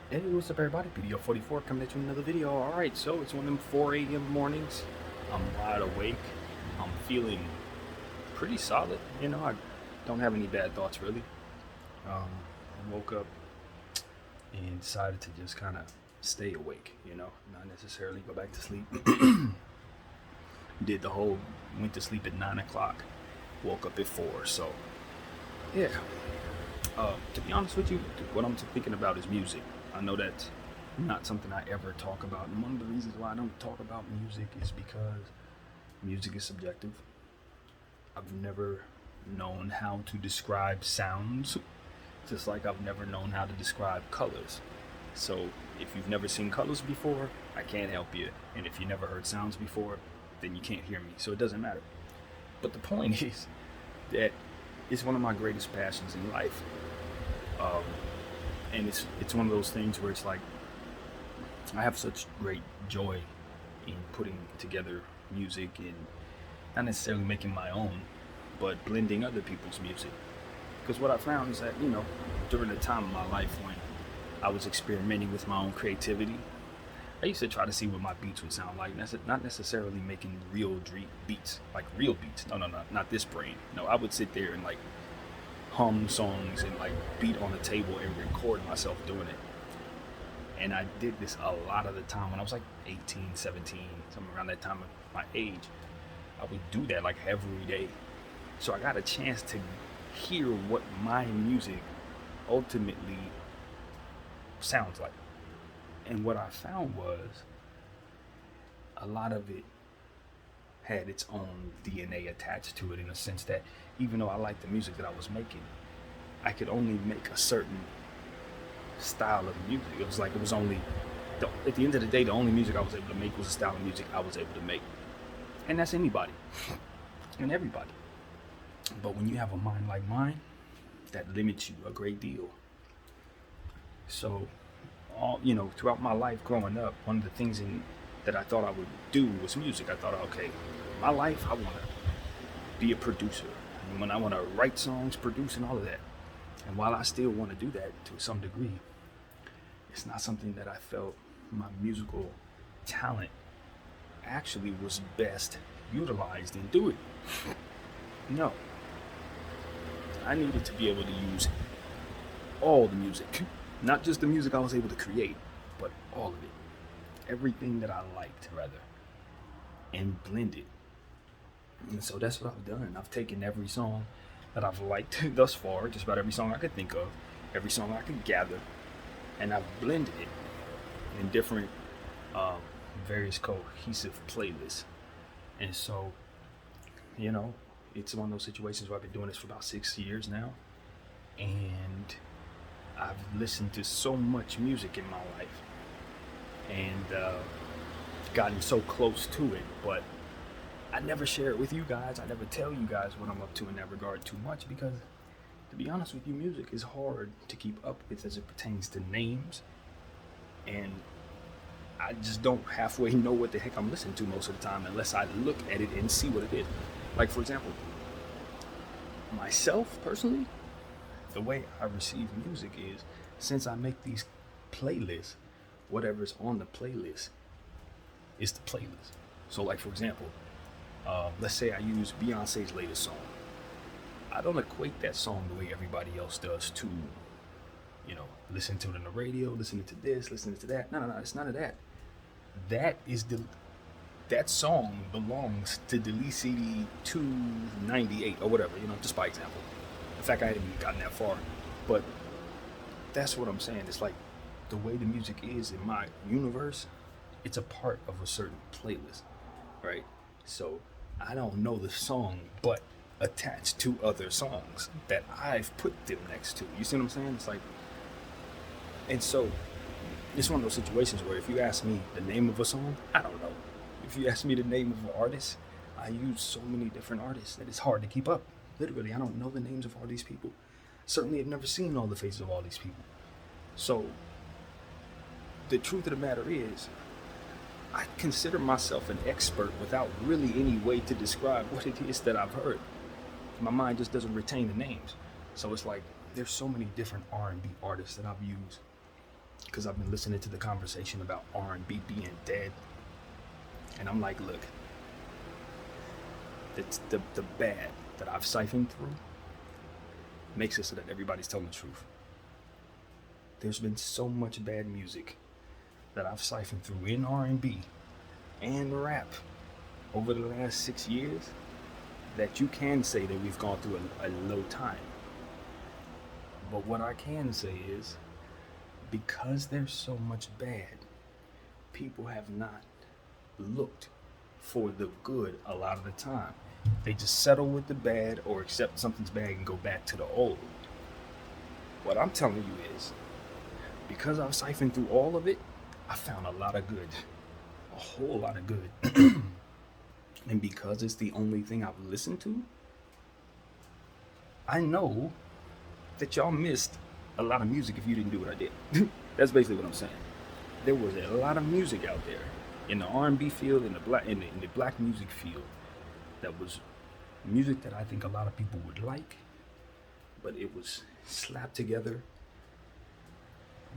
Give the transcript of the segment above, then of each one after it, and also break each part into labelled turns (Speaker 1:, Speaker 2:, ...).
Speaker 1: Hey, what's up, everybody? BDF 44 coming at you with another video. Alright, so it's one of them 4 a.m. mornings. I'm wide awake. I'm feeling pretty solid. I don't have any bad thoughts, really. I woke up and decided to just kind of stay awake, not necessarily go back to sleep. Went to sleep at 9 o'clock, woke up at 4. So, yeah. To be honest with you, what I'm thinking about is music. I know that's not something I ever talk about, and one of the reasons why I don't talk about music is because music is subjective. I've never known how to describe sounds, just like I've never known how to describe colors. So if you've never seen colors before, I can't help you, and if you never heard sounds before, then you can't hear me, so it doesn't matter. But the point is that it's one of my greatest passions in life. Um, and it's one of those things where it's like I have such great joy in putting together music and not necessarily making my own, but blending other people's music. Because what I found is that during the time of my life when I was experimenting with my own creativity, I used to try to see what my beats would sound like. Not necessarily making real beats, like real beats. No, not this brain. No, I would sit there and like hum songs and like beat on the table and record myself doing it. And I did this a lot of the time when I was like 18, 17, somewhere around that time of my age. I would do that like every day. So I got a chance to hear what my music ultimately sounds like. And what I found was a lot of it had its own DNA attached to it, in a sense that even though I liked the music that I was making, I could only make a certain style of music. It was like it was only, at the end of the day, the only music I was able to make was a style of music I was able to make. And that's anybody and everybody. But when you have a mind like mine, that limits you a great deal. So, throughout my life growing up, one of the things that I thought I would do was music. I thought, okay, my life, I want to be a producer. And when I want to write songs, produce, and all of that. And while I still want to do that to some degree, it's not something that I felt my musical talent actually was best utilized in doing. No. I needed to be able to use all the music. Not just the music I was able to create, but all of it. Everything that I liked, rather. And blend it. And so that's what I've done. I've taken every song that I've liked thus far, just about every song I could think of, every song I could gather, and I've blended it in different various cohesive playlists. And so, it's one of those situations where I've been doing this for about 6 years now, and I've listened to so much music in my life and gotten so close to it, but I never share it with you guys. I never tell you guys what I'm up to in that regard too much because, to be honest with you, music is hard to keep up with as it pertains to names, and I just don't halfway know what the heck I'm listening to most of the time unless I look at it and see what it is. Like, for example, myself personally, the way I receive music is, since I make these playlists, whatever's on the playlist is the playlist. So, like, for example, let's say I use Beyonce's latest song. I don't equate that song the way everybody else does to, listen to it on the radio, listening to this, listening to that. No, it's none of that. That song belongs to Delete CD 298 or whatever, just by example. In fact, I hadn't even gotten that far. But that's what I'm saying. It's like the way the music is in my universe, it's a part of a certain playlist, right? So I don't know the song, but attached to other songs that I've put them next to. You see what I'm saying? It's like, and so it's one of those situations where if you ask me the name of a song, I don't know. If you ask me the name of an artist, I use so many different artists that it's hard to keep up. Literally, I don't know the names of all these people. Certainly, I've never seen all the faces of all these people. So, the truth of the matter is, I consider myself an expert without really any way to describe what it is that I've heard. My mind just doesn't retain the names. So it's like, there's so many different R&B artists that I've used because I've been listening to the conversation about R&B being dead, and I'm like, look, it's the bad that I've siphoned through makes it so that everybody's telling the truth. There's been so much bad music that I've siphoned through in R&B and rap over the last 6 years that you can say that we've gone through a low time. But what I can say is, because there's so much bad, people have not looked for the good a lot of the time. They just settle with the bad or accept something's bad and go back to the old. What I'm telling you is, because I've siphoned through all of it, I found a lot of good, a whole lot of good. And because it's the only thing I've listened to, I know that y'all missed a lot of music if you didn't do what I did. That's basically what I'm saying. There was a lot of music out there in the R&B field, in the black music field, that was music that I think a lot of people would like, but it was slapped together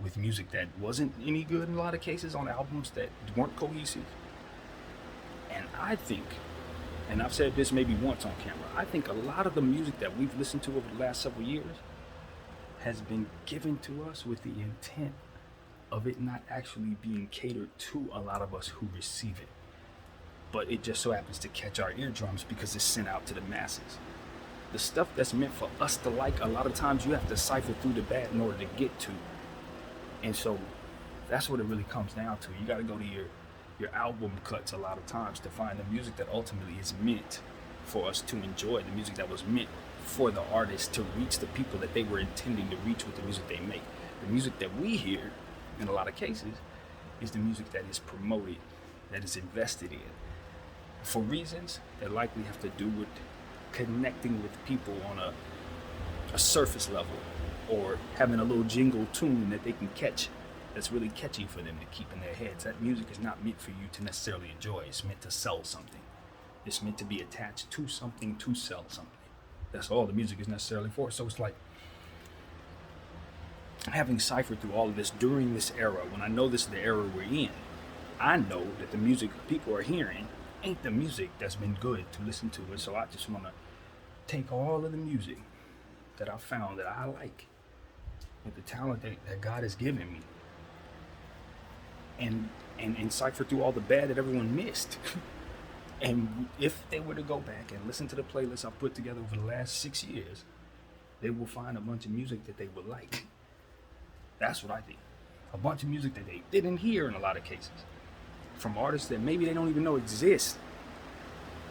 Speaker 1: with music that wasn't any good in a lot of cases, on albums that weren't cohesive. And I think, and I've said this maybe once on camera, I think a lot of the music that we've listened to over the last several years has been given to us with the intent of it not actually being catered to a lot of us who receive it. But it just so happens to catch our eardrums because it's sent out to the masses. The stuff that's meant for us to like, a lot of times you have to cipher through the bad in order to get to. And so that's what it really comes down to. You got to go to your album cuts a lot of times to find the music that ultimately is meant for us to enjoy, the music that was meant for the artist to reach the people that they were intending to reach with the music they make. The music that we hear, in a lot of cases, is the music that is promoted, that is invested in, for reasons that likely have to do with connecting with people on a surface level, or having a little jingle tune that they can catch that's really catchy for them to keep in their heads. That music is not meant for you to necessarily enjoy. It's meant to sell something. It's meant to be attached to something to sell something. That's all the music is necessarily for. So it's like, having ciphered through all of this during this era, when I know this is the era we're in, I know that the music people are hearing ain't the music that's been good to listen to. And so I just want to take all of the music that I found that I like, with the talent that God has given me, and cipher through all the bad that everyone missed. And if they were to go back and listen to the playlist I put together over the last 6 years, they will find a bunch of music that they would like. That's what I think. A bunch of music that they didn't hear in a lot of cases, from artists that maybe they don't even know exist,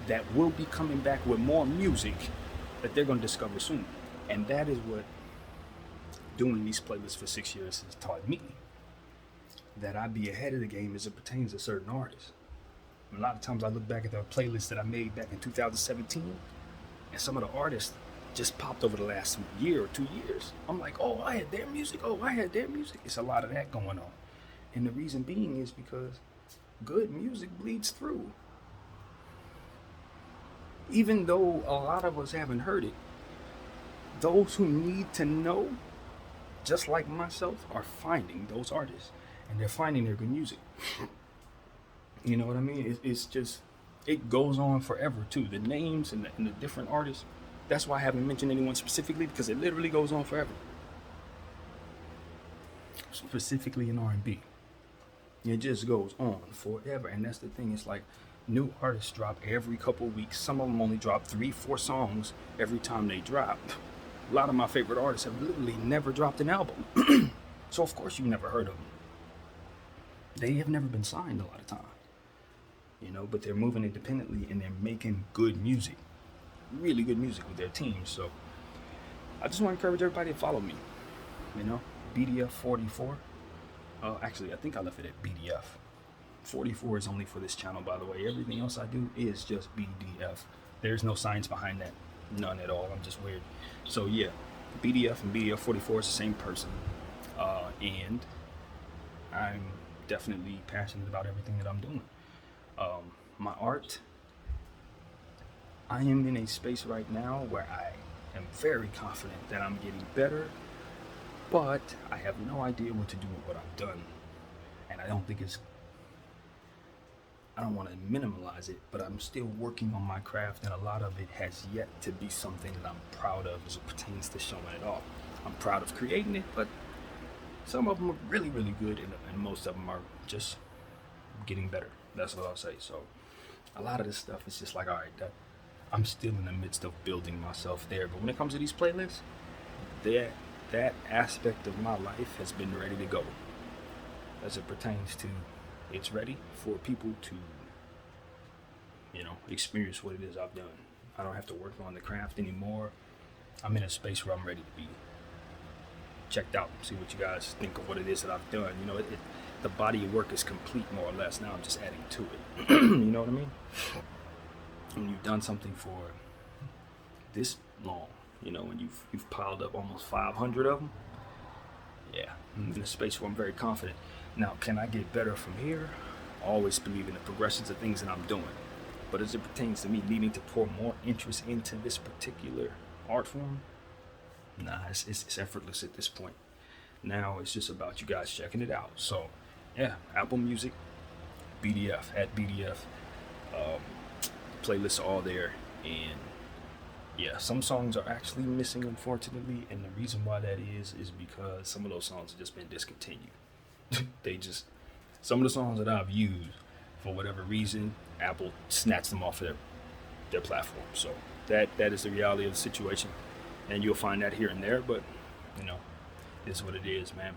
Speaker 1: that will be coming back with more music that they're going to discover soon. And that is what doing these playlists for 6 years has taught me, that I be ahead of the game as it pertains to certain artists. A lot of times I look back at the playlists that I made back in 2017, and some of the artists just popped over the last year or 2 years. I'm like, oh, I had their music. Oh, I had their music. It's a lot of that going on. And the reason being is because good music bleeds through. Even though a lot of us haven't heard it, those who need to know, just like myself, are finding those artists, and they're finding their good music. You know what I mean? It's just, it goes on forever too. The names and the different artists, that's why I haven't mentioned anyone specifically, because it literally goes on forever. Specifically in R&B, it just goes on forever. And that's the thing, it's like new artists drop every couple weeks. Some of them only drop 3-4 songs every time they drop. A lot of my favorite artists have literally never dropped an album. So of course you've never heard of them. They have never been signed a lot of time, you know, but they're moving independently and they're making good music, really good music with their teams. So I just want to encourage everybody to follow me, you know, BDF 44. Actually, I think I left it at BDF. 44 is only for this channel, by the way. Everything else I do is just BDF. There's no science behind that. None at all. I'm just weird. So yeah, BDF and BDF 44 is the same person. And I'm definitely passionate about everything that I'm doing. My art, I am in a space right now where I am very confident that I'm getting better but I have no idea what to do with what I've done. And I don't want to minimalize it, but I'm still working on my craft, and a lot of it has yet to be something that I'm proud of as it pertains to showing it off. I'm proud of creating it, but some of them are really, really good, and most of them are just getting better. That's what I'll say. So a lot of this stuff is just like, all right, I'm still in the midst of building myself there. But when it comes to these playlists, that aspect of my life has been ready to go as it pertains to it's ready for people to, experience what it is I've done. I don't have to work on the craft anymore. I'm in a space where I'm ready to be checked out, see what you guys think of what it is that I've done. The body of work is complete, more or less. Now I'm just adding to it. You know what I mean? When you've done something for this long, when you've piled up almost 500 of them, yeah, I'm in a space where I'm very confident. Now, can I get better from here? I always believe in the progressions of things that I'm doing. But as it pertains to me needing to pour more interest into this particular art form, nah, it's effortless at this point. Now it's just about you guys checking it out. So, yeah, Apple Music, BDF, at BDF. Playlists are all there. And, yeah, some songs are actually missing, unfortunately. And the reason why that is because some of those songs have just been discontinued. Some of the songs that I've used, for whatever reason, Apple snatched them off of their platform. So that is the reality of the situation. And you'll find that here and there, but, it's what it is, man.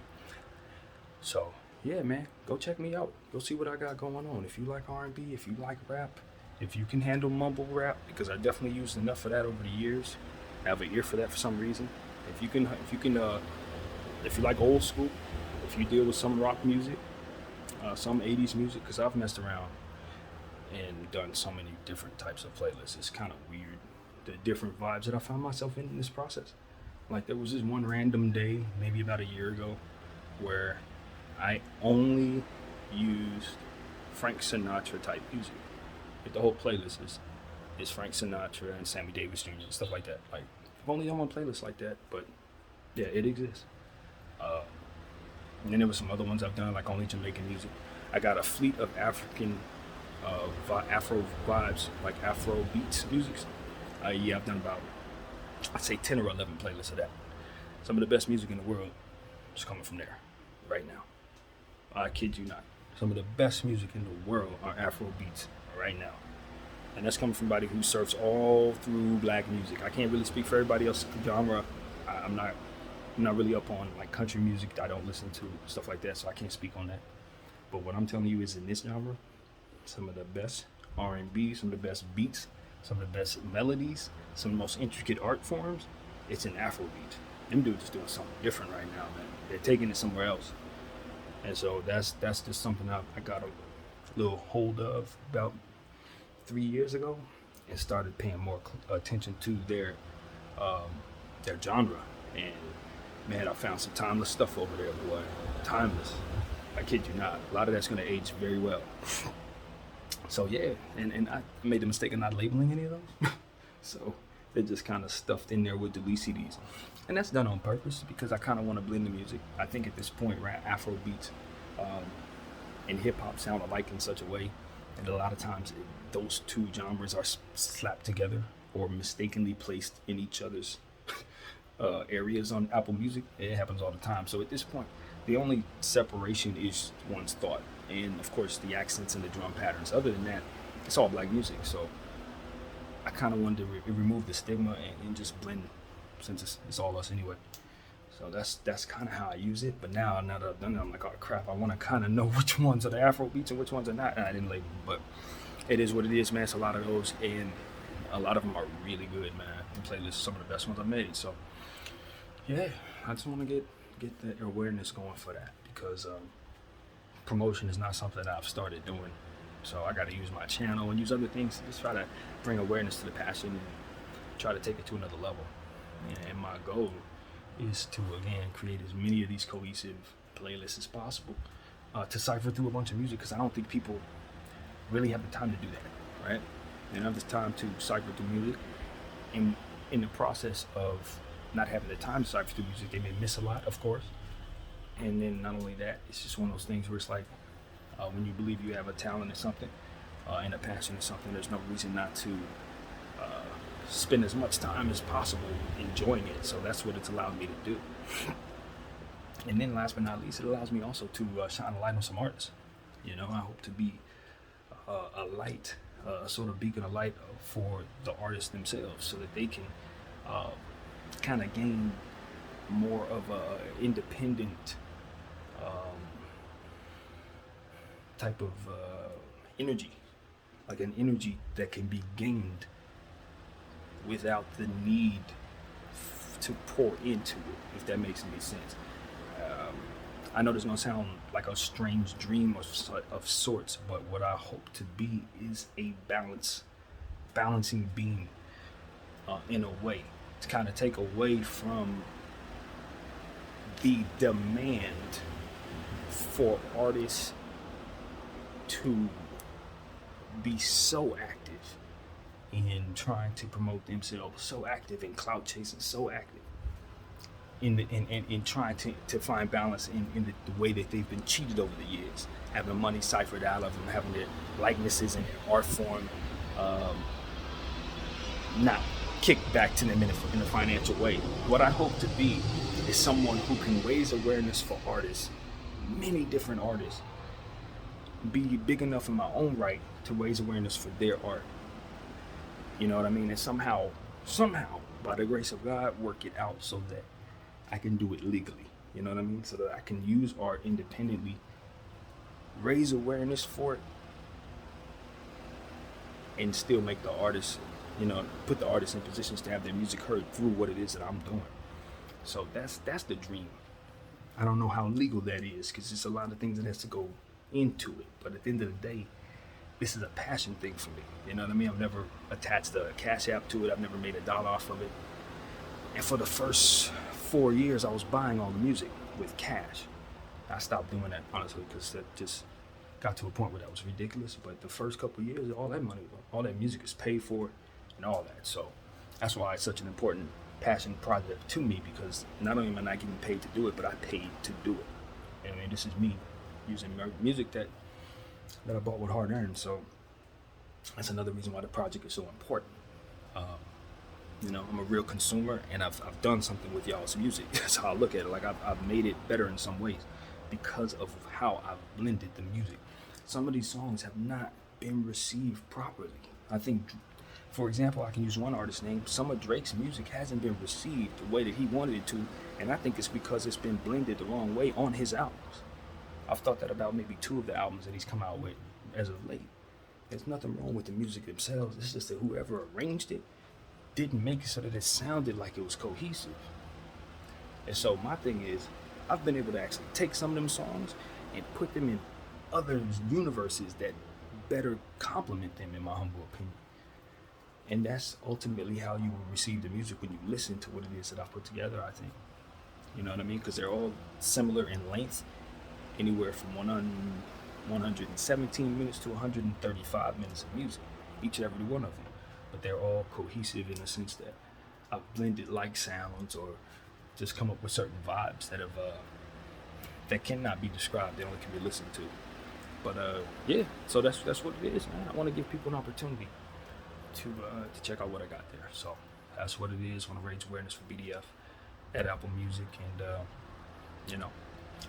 Speaker 1: So, yeah, man, go check me out. Go see what I got going on. If you like R&B, if you like rap, if you can handle mumble rap, because I definitely used enough of that over the years. I have an ear for that for some reason. If you like old school, if you deal with some rock music, some 80s music, because I've messed around and done so many different types of playlists. It's kind of weird, the different vibes that I found myself in this process. Like, there was this one random day, maybe about a year ago, where I only used Frank Sinatra type music. Like, the whole playlist is Frank Sinatra and Sammy Davis Jr. and stuff like that. Like, I've only done one playlist like that, but yeah, it exists. And then there were some other ones I've done, like only Jamaican music. I got a fleet of African Afro vibes, like Afro beats music. Yeah, I've done about, I'd say 10 or 11 playlists of that. Some of the best music in the world is coming from there right now. I kid you not. Some of the best music in the world are Afro beats right now. And that's coming from somebody who surfs all through black music. I can't really speak for everybody else's genre. I'm not really up on like country music. I don't listen to stuff like that, so I can't speak on that. But what I'm telling you is, in this genre, some of the best R&B, some of the best beats, some of the best melodies, some of the most intricate art forms, it's an Afro beat. Them dudes is doing something different right now, man. They're taking it somewhere else. And so that's just something I got a little hold of about 3 years ago, and started paying more attention to their genre. And man, I found some timeless stuff over there, boy. Timeless. I kid you not. A lot of that's going to age very well. So yeah, and I made the mistake of not labeling any of those. So they're just kind of stuffed in there with the CDs. And that's done on purpose, because I kind of want to blend the music. I think at this point, right, Afro beats and hip hop sound alike in such a way that a lot of times those two genres are slapped together or mistakenly placed in each other's areas on Apple Music. It happens all the time. So at this point, the only separation is one's thought, and of course the accents and the drum patterns. Other than that, it's all black music. So I kind of wanted to remove the stigma and just blend, since it's all us anyway. So that's kind of how I use it. But now that I've done it, I'm like, oh crap, I want to kind of know which ones are the Afro beats and which ones are not. And I didn't label them, but it is what it is, man. It's a lot of those, and a lot of them are really good, man. The playlist is some of the best ones I've made. So yeah, I just want to get the awareness going for that, because promotion is not something that I've started doing. So I got to use my channel and use other things to just try to bring awareness to the passion and try to take it to another level. And my goal is to, again, create as many of these cohesive playlists as possible to cipher through a bunch of music, because I don't think people really have the time to do that, right? They don't have the time to cipher through music. And in the process of not having the time to cipher through music, they may miss a lot, of course. And then not only that, it's just one of those things where it's like, when you believe you have a talent or something, and a passion or something, there's no reason not to spend as much time as possible enjoying it. So that's what it's allowed me to do. And then last but not least, it allows me also to shine a light on some artists. You know, I hope to be a light, sort of beacon of light for the artists themselves, so that they can kind of gain more of a independent type of energy, like an energy that can be gained without the need to pour into it, if that makes any sense. I know this is gonna sound like a strange dream of sorts, but what I hope to be is a balancing being, in a way, to kind of take away from the demand for artists to be so active in trying to promote themselves, so active in clout chasing, so active in trying to find balance in the way that they've been cheated over the years, having money ciphered out of them, having their likenesses and their art form not kicked back to them in a financial way. What I hope to be is someone who can raise awareness for artists, many different artists, be big enough in my own right to raise awareness for their art. You know what I mean? And somehow, by the grace of God, work it out so that I can do it legally. You know what I mean? So that I can use art independently, raise awareness for it, and still make the artists, put the artists in positions to have their music heard through what it is that I'm doing. So that's the dream. I don't know how legal that is, because there's a lot of things that has to go into it. But at the end of the day, this is a passion thing for me. You know what I mean? I've never attached a Cash App to it. I've never made $1 off of it. And for the first 4 years, I was buying all the music with cash. I stopped doing that, honestly, because that just got to a point where that was ridiculous. But the first couple of years, all that money, all that music is paid for and all that. So that's why it's such an important passion project to me, because not only am I not getting paid to do it, but I paid to do it. And I mean, this is me using music that I bought with hard earned. So that's another reason why the project is so important. I'm a real consumer, and I've done something with y'all's music. That's how I look at it. Like I've made it better in some ways because of how I've blended the music. Some of these songs have not been received properly. I think, for example, I can use one artist's name. Some of Drake's music hasn't been received the way that he wanted it to, and I think it's because it's been blended the wrong way on his albums. I've thought that about maybe 2 of the albums that he's come out with as of late. There's nothing wrong with the music themselves. It's just that whoever arranged it didn't make it so that it sounded like it was cohesive. And so my thing is, I've been able to actually take some of them songs and put them in other universes that better complement them, in my humble opinion. And that's ultimately how you will receive the music when you listen to what it is that I put together, I think. You know what I mean? Because they're all similar in length, anywhere from 117 minutes to 135 minutes of music, each and every one of them. But they're all cohesive in the sense that I've blended like sounds or just come up with certain vibes that cannot be described, they only can be listened to. But so that's what it is, man. I want to give people an opportunity to check out what I got there. So that's what it is. I want to raise awareness for BDF at Apple Music, and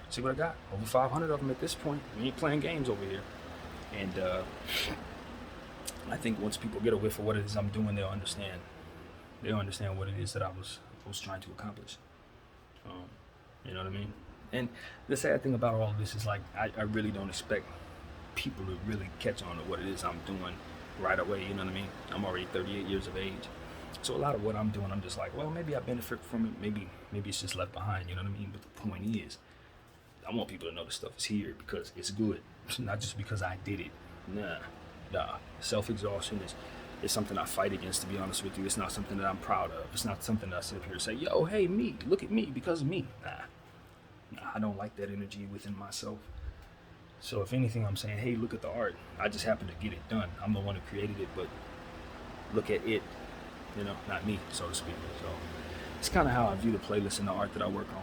Speaker 1: see what I got. Over 500 of them at this point. We ain't playing games over here. And I think once people get a whiff of what it is I'm doing, they'll understand. They'll understand what it is that I was trying to accomplish. You know what I mean? And the sad thing about all of this is, like, I really don't expect people to really catch on to what it is I'm doing right away. You know what I mean? I'm already 38 years of age. So a lot of what I'm doing, I'm just like, well, maybe I benefit from it. Maybe it's just left behind. You know what I mean? But the point is, I want people to know the stuff is here because it's good. Not just because I did it. Nah. Self-exhaustion is something I fight against, to be honest with you. It's not something that I'm proud of. It's not something that I sit up here and say, yo, hey, me, look at me because of me. Nah, I don't like that energy within myself. So if anything, I'm saying, hey, look at the art. I just happen to get it done. I'm the one who created it, but look at it, not me, so to speak. So it's kind of how I view the playlist and the art that I work on.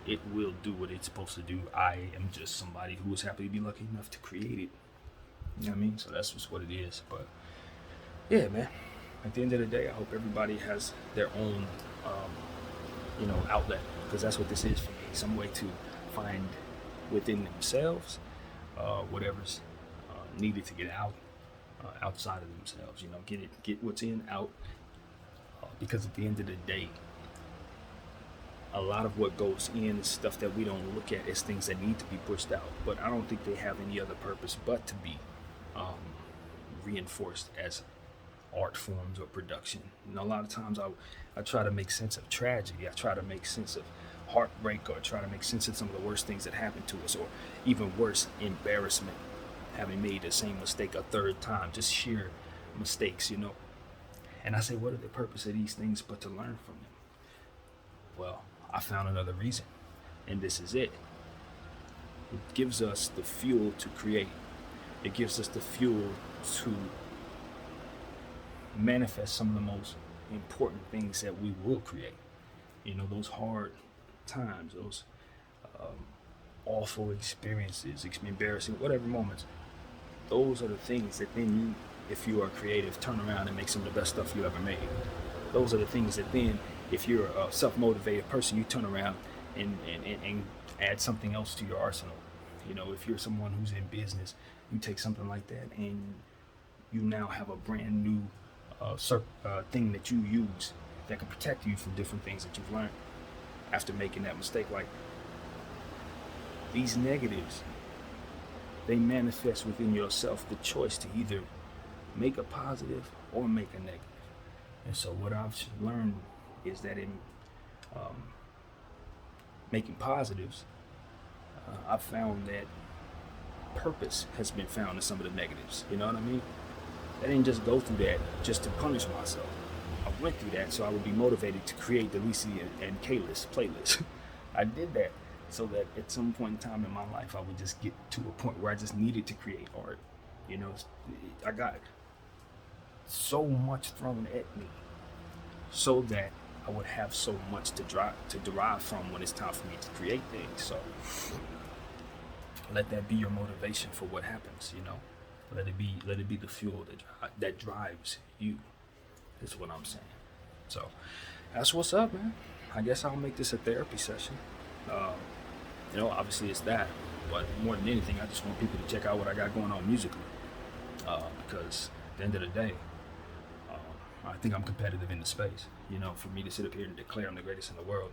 Speaker 1: It will do what it's supposed to do. I am just somebody who was happy to be lucky enough to create it. You know what I mean? So that's just what it is. But yeah, man. At the end of the day, I hope everybody has their own, outlet, because that's what this is for me. Some way to find within themselves whatever's needed to get out, outside of themselves. Get what's in out. Because at the end of the day, a lot of what goes in is stuff that we don't look at as things that need to be pushed out. But I don't think they have any other purpose but to be reinforced as art forms or production. A lot of times I try to make sense of tragedy. I try to make sense of heartbreak, or try to make sense of some of the worst things that happen to us, or even worse, embarrassment, having made the same mistake a third time, just sheer mistakes. And I say, what are the purpose of these things but to learn from them? Well, I found another reason, and this is it. It gives us the fuel to create. It gives us the fuel to manifest some of the most important things that we will create. Those hard times, those awful experiences, embarrassing, whatever moments, those are the things that then you, if you are creative, turn around and make some of the best stuff you ever made. Those are the things that then, if you're a self-motivated person, you turn around and add something else to your arsenal. If you're someone who's in business, you take something like that and you now have a brand new thing that you use that can protect you from different things that you've learned after making that mistake. Like, these negatives, they manifest within yourself the choice to either make a positive or make a negative. And so what I've learned is that in making positives, I've found that purpose has been found in some of the negatives. You know what I mean? I didn't just go through that just to punish myself. I went through that so I would be motivated to create the Lisi and K-list playlist. I did that so that at some point in time in my life, I would just get to a point where I just needed to create art. I got so much thrown at me so that I would have so much to derive from when it's time for me to create things. So let that be your motivation for what happens. Let it be the fuel that drives you. Is what I'm saying. So that's what's up, man. I guess I'll make this a therapy session. Obviously it's that, but more than anything, I just want people to check out what I got going on musically. Because at the end of the day, I think I'm competitive in the space. For me to sit up here and declare I'm the greatest in the world,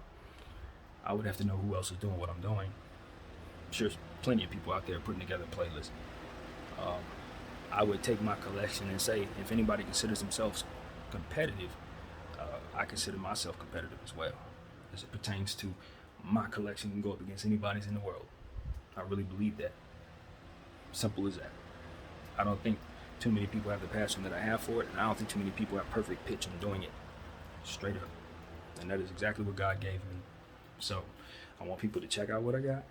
Speaker 1: I would have to know who else is doing what I'm doing. I'm sure there's plenty of people out there putting together playlists. I would take my collection and say, if anybody considers themselves competitive, I consider myself competitive as well. As it pertains to my collection, can go up against anybody's in the world. I really believe that. Simple as that. I don't think too many people have the passion that I have for it, and I don't think too many people have perfect pitch on doing it. Straight up. And that is exactly what God gave me. So I want people to check out what I got.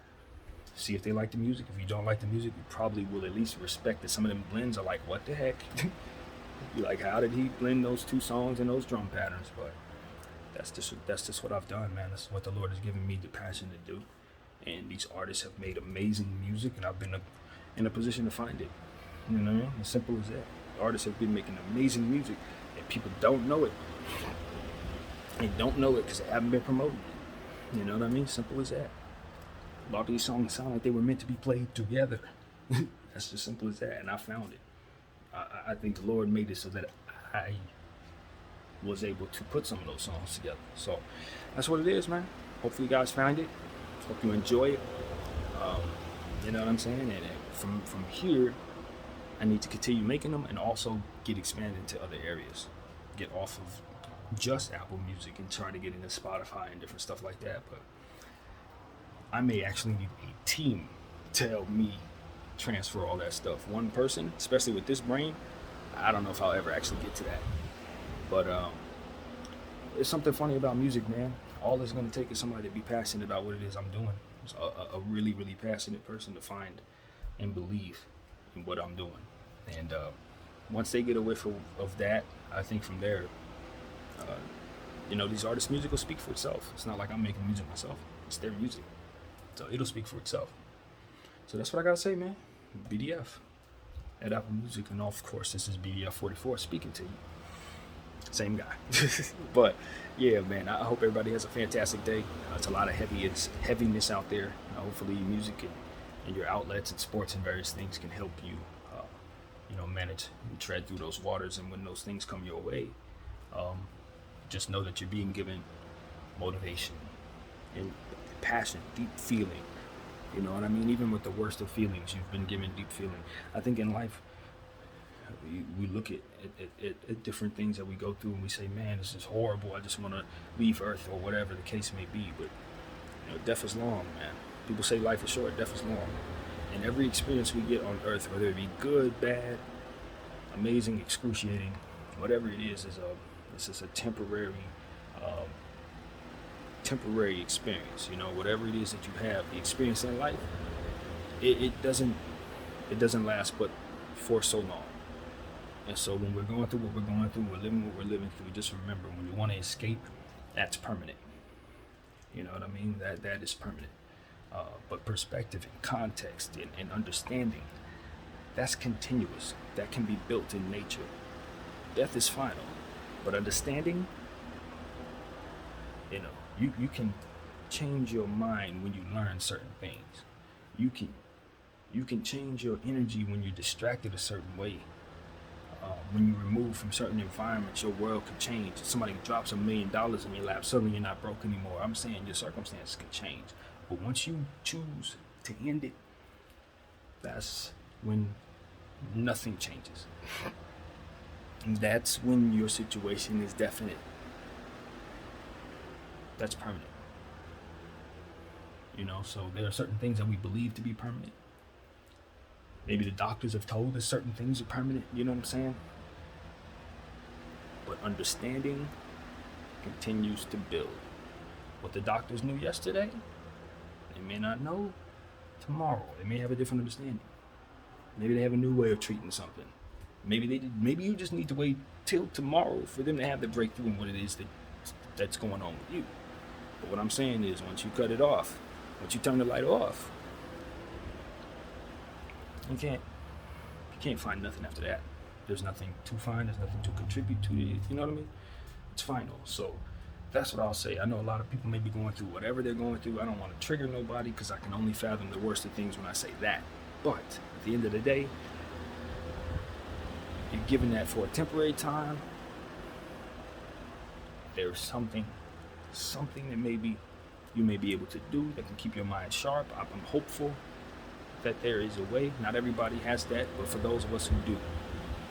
Speaker 1: See if they like the music. If you don't like the music, you probably will at least respect that some of them blends are like, what the heck? You're like, how did he blend those two songs and those drum patterns? But that's just what I've done, man. That's what the Lord has given me the passion to do. And these artists have made amazing music, and I've been in a position to find it. You know what I mean? As simple as that. Artists have been making amazing music, and people don't know it. They don't know it because they haven't been promoting it. You know what I mean? Simple as that. A lot of these songs sound like they were meant to be played together. That's just simple as that, and I found it. I think the Lord made it so that I was able to put some of those songs together. So that's what it is, man. Hopefully you guys found it. Hope you enjoy it. You know what I'm saying? And from here, I need to continue making them and also get expanded to other areas. Get off of just Apple Music and try to get into Spotify and different stuff like that. But I may actually need a team to help me transfer all that stuff. One person, especially with this brain, I don't know if I'll ever actually get to that. But it's something funny about music, man. All it's going to take is somebody to be passionate about what it is I'm doing. It's a really, really passionate person to find and believe in what I'm doing. And once they get a whiff of that, I think from there, these artists' music will speak for itself. It's not like I'm making music myself. It's their music. So it'll speak for itself. So that's what I gotta say, man. BDF at Apple Music, and of course, this is BDF 44 speaking to you. Same guy. But yeah, man, I hope everybody has a fantastic day. It's a lot of heaviness out there. Hopefully, music and your outlets and sports and various things can help you, manage and tread through those waters. And when those things come your way, just know that you're being given motivation and passion, deep feeling. You know what I mean? Even with the worst of feelings, you've been given deep feeling. I think in life, we look at different things that we go through and we say, man, this is horrible. I just want to leave Earth, or whatever the case may be. But death is long, man. People say life is short, death is long. And every experience we get on Earth, whether it be good, bad, amazing, excruciating, whatever it is it's just a temporary experience. Whatever it is that you have, the experience in life, it doesn't last but for so long. And so when we're going through what we're going through, we're living what we're living through, just remember, when you want to escape, that's permanent. You know what I mean? That is permanent. But perspective and context and understanding, that's continuous. That can be built in nature. Death is final, but understanding, you can change your mind when you learn certain things. You can change your energy when you're distracted a certain way. When you remove from certain environments, your world could change. If somebody drops $1 million in your lap, suddenly you're not broke anymore. I'm saying your circumstances can change. But once you choose to end it, that's when nothing changes. And that's when your situation is definite. That's permanent. So there are certain things that we believe to be permanent. Maybe the doctors have told us certain things are permanent, you know what I'm saying? But understanding continues to build. What the doctors knew yesterday, they may not know tomorrow. They may have a different understanding. Maybe they have a new way of treating something. Maybe you just need to wait till tomorrow for them to have the breakthrough in what it is that's going on with you. But what I'm saying is, once you cut it off, once you turn the light off, you can't find nothing after that. There's nothing to find. There's nothing to contribute to it. You know what I mean? It's final. So that's what I'll say. I know a lot of people may be going through whatever they're going through. I don't want to trigger nobody, because I can only fathom the worst of things when I say that. But at the end of the day, you're given that for a temporary time. There's something that maybe you may be able to do that can keep your mind sharp. I'm hopeful that there is a way. Not everybody has that, but for those of us who do,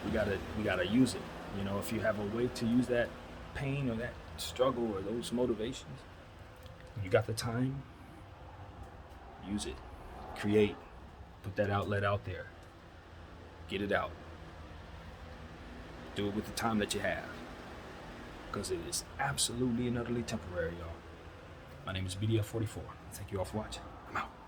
Speaker 1: we gotta use it. If you have a way to use that pain or that struggle or those motivations, you got the time, use it. Create. Put that outlet out there. Get it out. Do it with the time that you have, because it is absolutely and utterly temporary, y'all. My name is BDF 44. Thank you all for watching. I'm out.